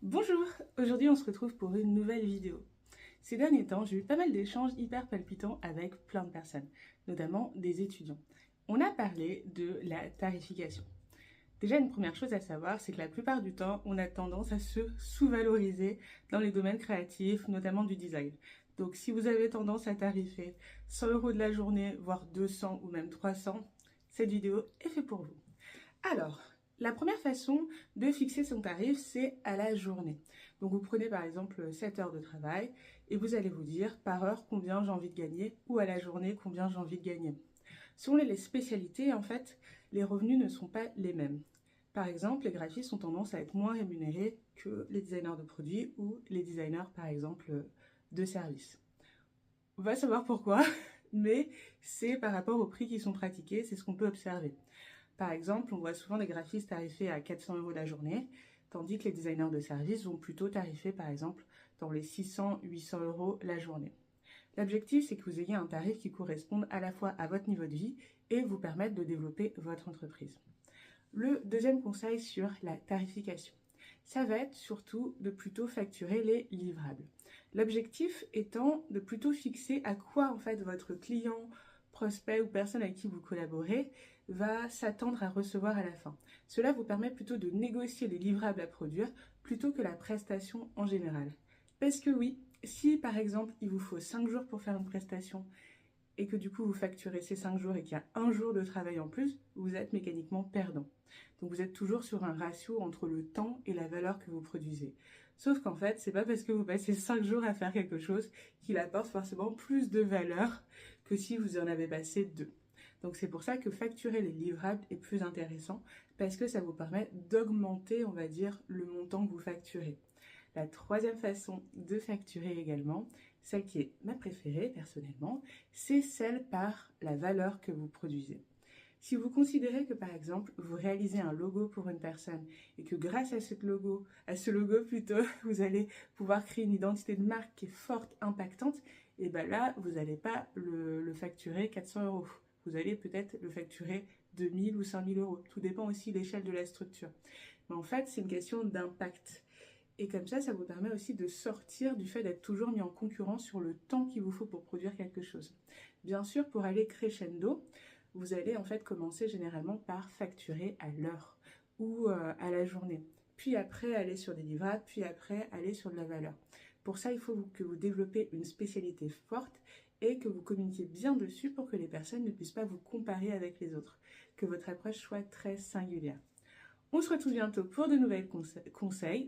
Bonjour, aujourd'hui on se retrouve pour une nouvelle vidéo. Ces derniers temps, j'ai eu pas mal d'échanges hyper palpitants avec plein de personnes, notamment des étudiants. On a parlé de la tarification. Déjà, une première chose à savoir, c'est que la plupart du temps, on a tendance à se sous-valoriser dans les domaines créatifs, notamment du design. Donc si vous avez tendance à tarifer 100 € de la journée, voire 200 ou même 300, cette vidéo est faite pour vous. Alors, la première façon de fixer son tarif, c'est à la journée. Donc vous prenez par exemple 7 heures de travail et vous allez vous dire par heure combien j'ai envie de gagner ou à la journée combien j'ai envie de gagner. Selon les spécialités, en fait, les revenus ne sont pas les mêmes. Par exemple, les graphistes ont tendance à être moins rémunérés que les designers de produits ou les designers, par exemple, de services. On va savoir pourquoi, mais c'est par rapport aux prix qui sont pratiqués, c'est ce qu'on peut observer. Par exemple, on voit souvent des graphistes tarifés à 400 € la journée, tandis que les designers de service vont plutôt tarifer, par exemple, dans les 600-800 € la journée. L'objectif, c'est que vous ayez un tarif qui corresponde à la fois à votre niveau de vie et vous permette de développer votre entreprise. Le deuxième conseil sur la tarification, ça va être surtout de plutôt facturer les livrables. L'objectif étant de plutôt fixer à quoi en fait votre client, prospect ou personne avec qui vous collaborez va s'attendre à recevoir à la fin. Cela vous permet plutôt de négocier les livrables à produire plutôt que la prestation en général. Parce que oui, si par exemple il vous faut 5 jours pour faire une prestation et que du coup vous facturez ces 5 jours et qu'il y a un jour de travail en plus, vous êtes mécaniquement perdant. Donc vous êtes toujours sur un ratio entre le temps et la valeur que vous produisez. Sauf qu'en fait, c'est pas parce que vous passez 5 jours à faire quelque chose qu'il apporte forcément plus de valeur que si vous en avez passé 2. Donc c'est pour ça que facturer les livrables est plus intéressant parce que ça vous permet d'augmenter, on va dire, le montant que vous facturez. La troisième façon de facturer également, celle qui est ma préférée personnellement, c'est celle par la valeur que vous produisez. Si vous considérez que par exemple vous réalisez un logo pour une personne et que grâce à ce logo plutôt, vous allez pouvoir créer une identité de marque qui est forte, impactante, et bien là vous n'allez pas le facturer 400 €. Vous allez peut-être le facturer 2000 ou 5000 €. Tout dépend aussi de l'échelle de la structure. Mais en fait, c'est une question d'impact. Et comme ça vous permet aussi de sortir du fait d'être toujours mis en concurrence sur le temps qu'il vous faut pour produire quelque chose. Bien sûr, pour aller crescendo, vous allez en fait commencer généralement par facturer à l'heure ou à la journée. Puis après, aller sur des livrables, puis après, aller sur de la valeur. Pour ça, il faut que vous développez une spécialité forte et que vous communiquiez bien dessus pour que les personnes ne puissent pas vous comparer avec les autres. Que votre approche soit très singulière. On se retrouve bientôt pour de nouvelles conseils.